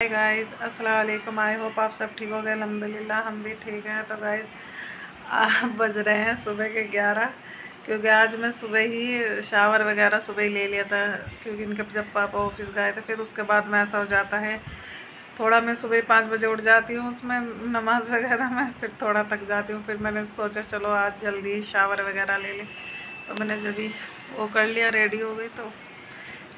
Hi guys, अस्सलाम वालेकुम। I hope आप सब ठीक हो गए। अल्हम्दुलिल्लाह हम भी ठीक हैं। तो गाइस बज रहे हैं सुबह के 11, क्योंकि आज मैं सुबह ही शावर वगैरह सुबह ही ले लिया था, क्योंकि इनके जब पापा ऑफिस गए थे फिर उसके बाद में ऐसा हो जाता है थोड़ा। मैं सुबह 5 बजे उठ जाती हूँ, उसमें नमाज़ वगैरह में फिर थोड़ा थक जाती हूँ। फिर मैंने सोचा चलो आज जल्दी शावर वगैरह ले लें, तो मैंने जब भी वो कर लिया, रेडी हो गई। तो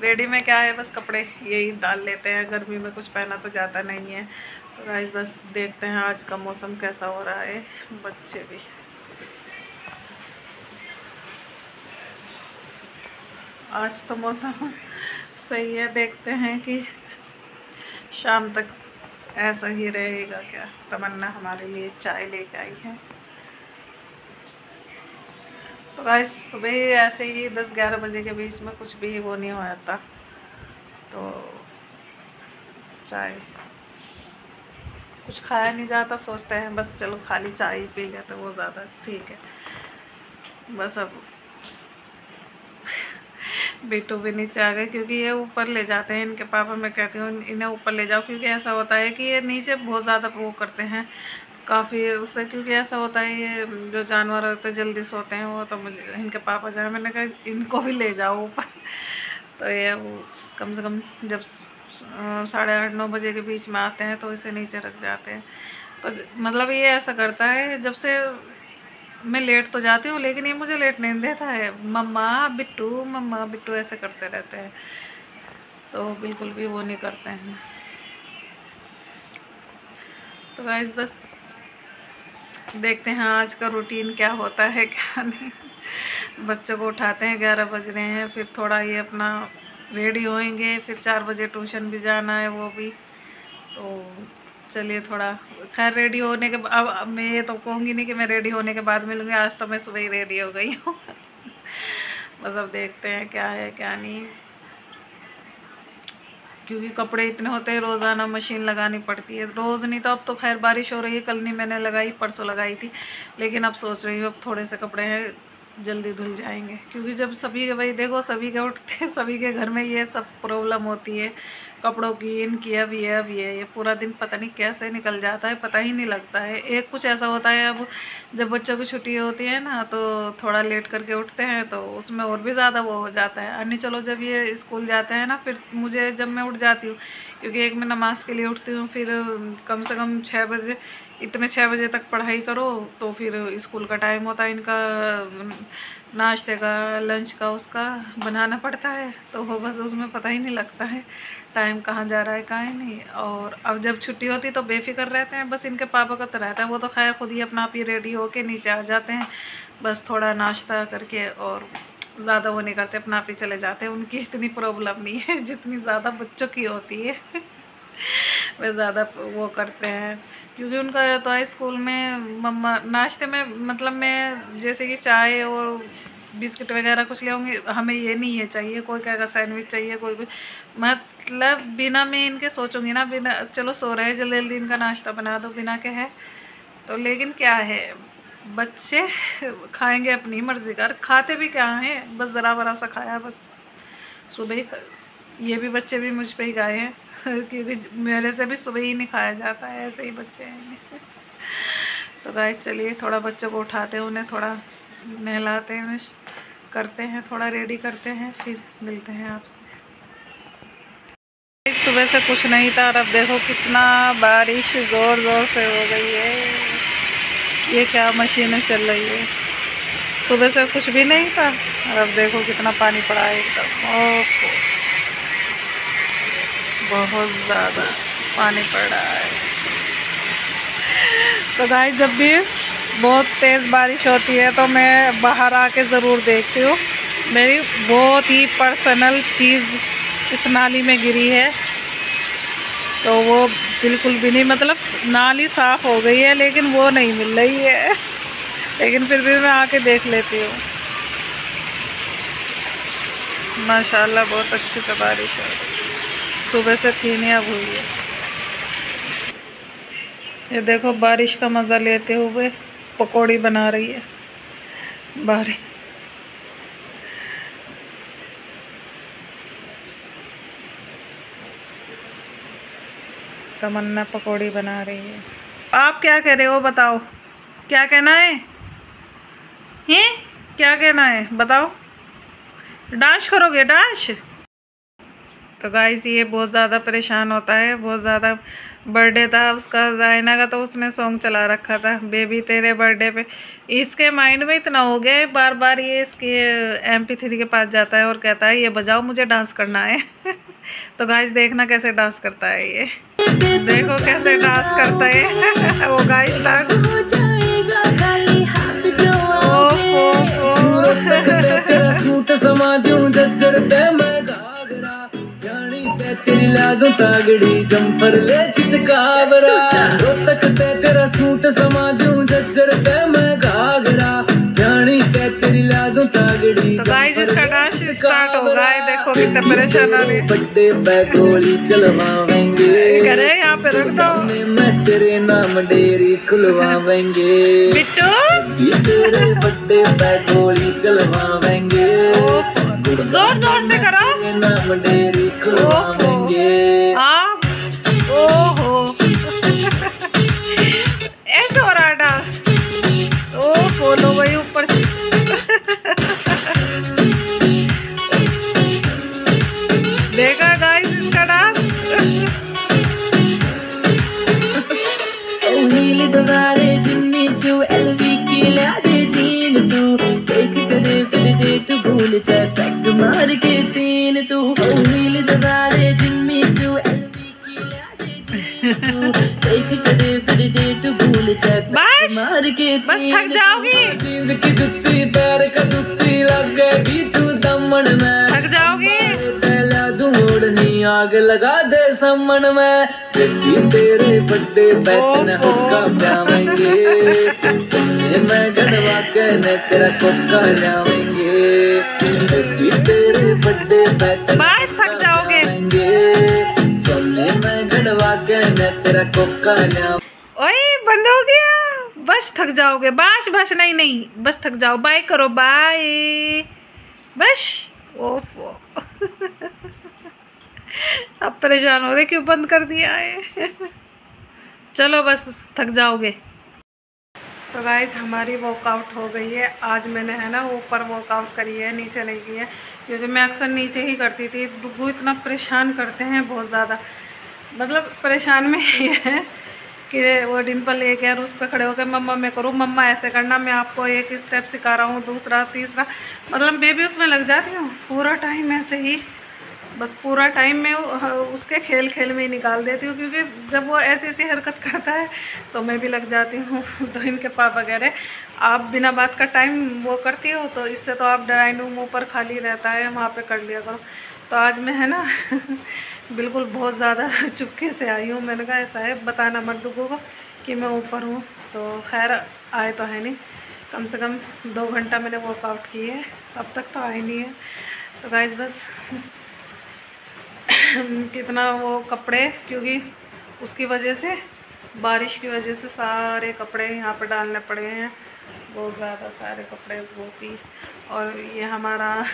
रेडी में क्या है, बस कपड़े यही डाल लेते हैं, गर्मी में कुछ पहना तो जाता नहीं है। तो गाइस बस देखते हैं आज का मौसम कैसा हो रहा है। बच्चे भी आज तो मौसम सही है, देखते हैं कि शाम तक ऐसा ही रहेगा क्या। तमन्ना हमारे लिए चाय लेके आई है। तो गाइस सुबह ही ऐसे ही 10-11 बजे के बीच में कुछ भी वो नहीं हो जाता, तो चाय कुछ खाया नहीं जाता, सोचते हैं बस चलो खाली चाय ही पी लेते, वो ज़्यादा ठीक है। बस अब बेटू भी नीचे आ गए, क्योंकि ये ऊपर ले जाते हैं इनके पापा। मैं कहती हूँ इन्हें ऊपर ले जाओ, क्योंकि ऐसा होता है कि ये नीचे बहुत ज़्यादा वो करते हैं काफ़ी उससे, क्योंकि ऐसा होता है ये जो जानवर होते हैं जल्दी सोते हैं वो। तो मुझे इनके पापा जाए, मैंने कहा इनको भी ले जाओ ऊपर। तो ये वो कम से कम जब 8:30-9 बजे के बीच में आते हैं तो इसे नीचे रख जाते हैं। तो मतलब ये ऐसा करता है, जब से मैं लेट तो जाती हूँ लेकिन ये मुझे लेट नहीं देता है। मम्मा बिट्टू ऐसे करते रहते हैं, तो बिल्कुल भी वो नहीं करते हैं। तो गाइस बस देखते हैं आज का रूटीन क्या होता है क्या नहीं। बच्चों को उठाते हैं, 11 बज रहे हैं, फिर थोड़ा ये अपना रेडी होएंगे, फिर 4 बजे ट्यूशन भी जाना है वो भी। तो चलिए थोड़ा, खैर रेडी होने के अब मैं ये तो कहूँगी नहीं कि मैं रेडी होने के बाद मिलूँगी, आज तो मैं सुबह ही रेडी हो गई हूँ। बस अब देखते हैं क्या है क्या नहीं, क्योंकि कपड़े इतने होते हैं, रोज़ाना मशीन लगानी पड़ती है। रोज़ नहीं तो अब तो खैर बारिश हो रही है, कल नहीं मैंने लगाई, परसों लगाई थी। लेकिन अब सोच रही हूँ अब थोड़े से कपड़े हैं जल्दी धुल जाएंगे, क्योंकि जब सभी के भाई देखो सभी के उठते हैं, सभी के घर में ये सब प्रॉब्लम होती है कपड़ों की, इनकी अब ये पूरा दिन पता नहीं कैसे निकल जाता है, पता ही नहीं लगता है। एक कुछ ऐसा होता है, अब जब बच्चों की छुट्टी होती है ना तो थोड़ा लेट करके उठते हैं, तो उसमें और भी ज़्यादा वो हो जाता है। अन्य चलो जब ये स्कूल जाते हैं ना, फिर मुझे जब मैं उठ जाती हूँ, क्योंकि एक मैं नमाज़ के लिए उठती हूँ, फिर कम से कम 6 बजे, इतने 6 बजे तक पढ़ाई करो, तो फिर स्कूल का टाइम होता है इनका, नाश्ते का लंच का उसका बनाना पड़ता है। तो वो बस उसमें पता ही नहीं लगता है टाइम कहाँ जा रहा है कहाँ नहीं। और अब जब छुट्टी होती है तो बेफिक्र रहते हैं, बस इनके पापा का तो रहता है, वो तो खैर खुद ही अपना आप ही रेडी होके नीचे आ जाते हैं, बस थोड़ा नाश्ता करके, और ज़्यादा वो नहीं करते, अपना आप ही चले जाते हैं। उनकी इतनी प्रॉब्लम नहीं है जितनी ज़्यादा बच्चों की होती है। वे ज़्यादा वो करते हैं, क्योंकि उनका तो है स्कूल में मम्मा नाश्ते में, मतलब मैं जैसे कि चाय और बिस्किट वगैरह कुछ ले आऊँगी, हमें ये नहीं है चाहिए, कोई कहेगा सैंडविच चाहिए, कोई मतलब बिना मैं इनके सोचूंगी ना, बिना चलो सो रहे जल्दी जल्दी इनका नाश्ता बना दो बिना के है। तो लेकिन क्या है, बच्चे खाएंगे अपनी मर्जी का, खाते भी क्या है, बस ज़रा बरा सा खाया बस सुबह ही। ये भी बच्चे भी मुझ पे ही गाए हैं, क्योंकि मेरे से भी सुबह ही नहीं खाया जाता है, ऐसे ही बच्चे हैं। तो गाइस चलिए थोड़ा बच्चों को उठाते हैं, उन्हें थोड़ा नहलाते हैं, करते हैं, थोड़ा रेडी करते हैं, फिर मिलते हैं आपसे। सुबह से कुछ नहीं था और अब देखो कितना बारिश ज़ोर ज़ोर से हो गई है। ये क्या मशीनें चल रही है, सुबह से कुछ भी नहीं था और अब देखो कितना पानी पड़ा है एकदम। ओह बहुत ज़्यादा पानी पड़ रहा है। तो गाइस जब भी बहुत तेज़ बारिश होती है तो मैं बाहर आके ज़रूर देखती हूँ। मेरी बहुत ही पर्सनल चीज़ इस नाली में गिरी है, तो वो बिल्कुल भी नहीं, मतलब नाली साफ़ हो गई है लेकिन वो नहीं मिल रही है, लेकिन फिर भी मैं आके देख लेती हूँ। माशाल्लाह बहुत अच्छी से बारिश है, सुबह से थी नहीं अब हुई है। ये देखो बारिश का मज़ा लेते हुए पकौड़ी बना रही है बारिश। तमन्ना पकौड़ी बना रही है। आप क्या कह रहे हो बताओ, क्या कहना है? हैं क्या कहना है बताओ? डांस करोगे डांस? तो गाइस ये बहुत ज़्यादा परेशान होता है, बहुत ज़्यादा। बर्थडे था उसका जायना का, तो उसने सॉन्ग चला रखा था बेबी तेरे बर्थडे पे। इसके माइंड में इतना हो गया है, बार बार ये इसके MP3 के पास जाता है और कहता है ये बजाओ मुझे डांस करना है। तो गाइस देखना कैसे डांस करता है ये, देखो कैसे डांस करता है। वो गाइस तेरी ला दूं तागड़ी जम्फर ले चितकावरा, तक ते तेरा सूट समा दूं जज्जर ते मैं घाघरा, जानी ते तेरी ला दूं तागड़ी। तो गाइस इसका डांस स्टार्ट हो रहा है, देखो कितना परेशान आ रही है। बड्डे पे गोली चलवावेंगे, करे यहाँ पे रख दो, मैं तेरे नाम डेरी खुलवावेंगे। बिट्टू तेरे बड्डे पे गोली चलवावेंगे, जोर जोर से करो, नाम डेरी खुलवावेंगे। ओहो ऐसे हो रहा है डांस। ओ बोलो भाई ऊपर देखा गाइस इसका डांस। नील दवारे जिम्मी जो LV की ला दे जीन तू, देख करे फिर डेट भूल जाए पैक मार के तीन तू। नील दवारे जिम्मी जो LV की ला दे जीन तू, देख करे फिर डेट भूल जाए पैक मार के तीन। बस थक जाओगी, जींद की जुत्ती पैर का सुत्ती लगेगी तू दमन में, थक जाओगी। ओढ़नी आग लगा दे समन में, बेबी तेरे बड्डे पे तने होका प्यावेंगे, सोने में गड़वा के ने तेरा कोका लावेंगे। बेबी तेरे बड्डे पे तने थक जाओगे, सोने में गड़वा के ने तेरा कोका लावेंगे। ओए बंद हो गया, बस थक जाओगे। बस नहीं बस थक जाओ, बाय करो बाय बस। ओफो अब परेशान हो रहे क्यों बंद कर दिया है। चलो बस थक जाओगे। तो गाइस हमारी वर्कआउट हो गई है। आज मैंने है ना ऊपर वर्कआउट करी है, नीचे नहीं की है, क्योंकि मैं अक्सर नीचे ही करती थी। डुगू इतना परेशान करते हैं बहुत ज़्यादा, मतलब परेशान में ये है कि वो डिम्पल एक यार उस पर खड़े होकर मम्मा मैं करूँ, मम्मा ऐसे करना, मैं आपको एक स्टेप सिखा रहा हूँ, दूसरा तीसरा, मतलब मैं भी उसमें लग जाती हूँ। पूरा टाइम ऐसे ही, बस पूरा टाइम मैं उसके खेल में ही निकाल देती हूँ, क्योंकि जब वो ऐसी ऐसी हरकत करता है तो मैं भी लग जाती हूँ। तो इनके पापा कह रहे आप बिना बात का टाइम वो करती हो, तो इससे तो आप ड्राइंग रूम ऊपर खाली रहता है, वहाँ पे कर लिया करो। तो आज मैं है ना बिल्कुल बहुत ज़्यादा चुपके से आई हूँ। मैंने कहा ऐसा है बताना मत डुगू को कि मैं ऊपर हूँ। तो खैर आए तो है नहीं, कम से कम 2 घंटा मैंने वर्कआउट की है, अब तक तो आए नहीं है। तो गाइस बस कितना वो कपड़े, क्योंकि उसकी वजह से, बारिश की वजह से सारे कपड़े यहाँ पर डालने पड़े हैं, बहुत ज़्यादा सारे कपड़े बहुत ही। और ये हमारा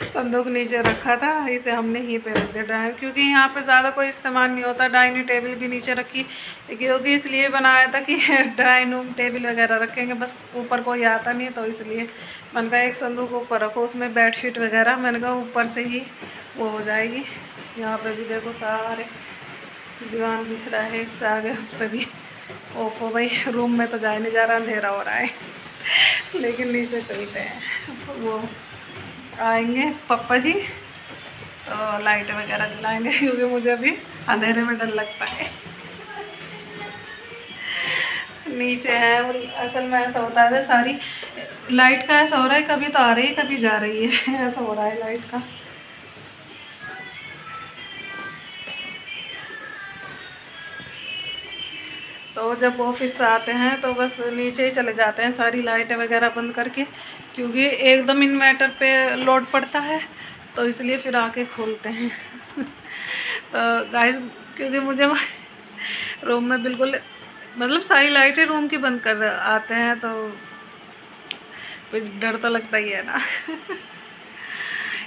संदूक नीचे रखा था, इसे हमने यहीं पे रख दिया ड्राइंग, क्योंकि यहाँ पे ज़्यादा कोई इस्तेमाल नहीं होता। डाइनिंग टेबल भी नीचे रखी, क्योंकि इसलिए बनाया था कि डाइनिंग रूम टेबल वगैरह रखेंगे, बस ऊपर कोई आता नहीं है, तो इसलिए मैंने कहा एक संदूक ऊपर रखो, उसमें बेडशीट वगैरह मैंने कहा ऊपर से ही वो हो जाएगी। यहाँ पे भी देखो सारे दीवान बिछ रहा है, इससे आगे उस पर भी। ओफो भाई रूम में तो जाए नहीं जा रहा, अंधेरा हो रहा है। लेकिन नीचे चलते हैं, वो आएंगे पापा जी तो लाइट वगैरह जलाएंगे, क्योंकि मुझे अभी अंधेरे में डर लगता है। नीचे है असल में ऐसा होता है, सारी लाइट का ऐसा हो रहा है, कभी तो आ रही है कभी जा रही है, ऐसा हो रहा है लाइट का। तो जब ऑफिस से आते हैं तो बस नीचे ही चले जाते हैं, सारी लाइटें वगैरह बंद करके, क्योंकि एकदम इन्वर्टर पे लोड पड़ता है, तो इसलिए फिर आके खोलते हैं। तो गाइस क्योंकि मुझे रूम में बिल्कुल मतलब सारी लाइटें रूम की बंद कर आते हैं, तो फिर डर तो लगता ही है ना।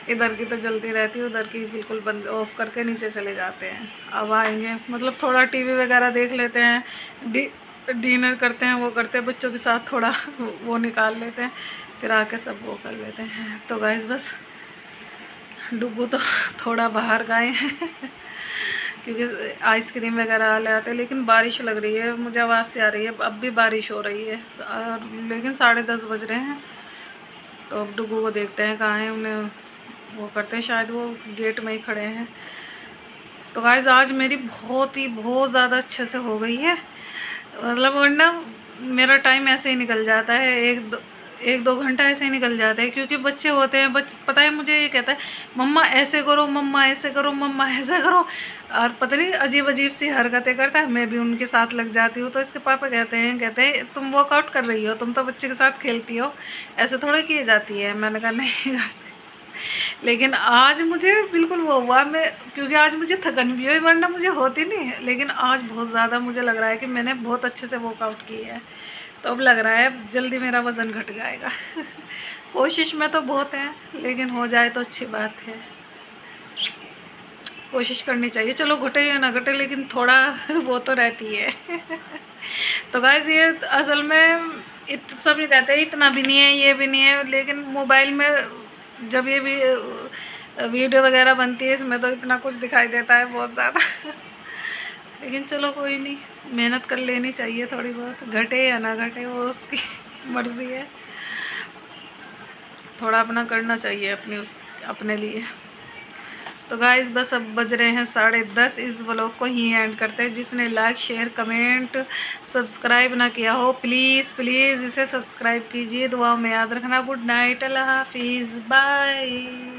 इधर की तो जलती रहती है, उधर की बिल्कुल बंद ऑफ करके नीचे चले जाते हैं। अब आएंगे, मतलब थोड़ा टीवी वगैरह देख लेते हैं, डिनर करते हैं, वो करते हैं बच्चों के साथ, थोड़ा वो निकाल लेते हैं, फिर आके सब वो कर लेते हैं। तो गाइस बस डुगू तो थोड़ा बाहर गए हैं क्योंकि आइसक्रीम वगैरह ले आते हैं, लेकिन बारिश लग रही है, मुझे आवाज़ से आ रही है अब भी बारिश हो रही है, और लेकिन 10:30 बज रहे हैं। तो अब डुगू को देखते हैं कहाँ हैं, उन्हें वो करते हैं, शायद वो गेट में ही खड़े हैं। तो गाइस आज मेरी बहुत ज़्यादा अच्छे से हो गई है, मतलब वरना मेरा टाइम ऐसे ही निकल जाता है, एक दो घंटा ऐसे ही निकल जाता है, क्योंकि बच्चे होते हैं, पता है मुझे ये कहता है मम्मा ऐसे करो, मम्मा ऐसे करो, मम्मा ऐसे करो, और पता नहीं अजीब अजीब सी हरकतें करता है, मैं भी उनके साथ लग जाती हूँ। तो इसके पापा कहते हैं तुम वर्कआउट कर रही हो, तुम तो बच्चे के साथ खेलती हो, ऐसे थोड़ा किए जाती है। मैंने कहा नहीं करती, लेकिन आज मुझे बिल्कुल वो हुआ, मैं क्योंकि आज मुझे थकन भी हुई, वरना मुझे होती नहीं है, लेकिन आज बहुत ज़्यादा मुझे लग रहा है कि मैंने बहुत अच्छे से वर्कआउट किया है। तो अब लग रहा है जल्दी मेरा वज़न घट जाएगा कोशिश में तो बहुत है, लेकिन हो जाए तो अच्छी बात है, कोशिश करनी चाहिए, चलो घटे या ना घटे, लेकिन थोड़ा वो तो रहती है तो गाइस ये असल में सब ये कहते हैं इतना भी नहीं है, ये भी नहीं है, लेकिन मोबाइल में जब ये भी वीडियो वगैरह बनती है, इसमें तो इतना कुछ दिखाई देता है बहुत ज़्यादा लेकिन चलो कोई नहीं, मेहनत कर लेनी चाहिए थोड़ी बहुत, घटे या ना घटे वो उसकी मर्ज़ी है, थोड़ा अपना करना चाहिए अपने लिए। तो गाइस बस अब बज रहे हैं 10:30, इस व्लॉग को ही एंड करते हैं। जिसने लाइक शेयर कमेंट सब्सक्राइब ना किया हो प्लीज़ प्लीज़ इसे सब्सक्राइब कीजिए, दुआओं में याद रखना। गुड नाइट, अल्लाह हाफिज़, बाय।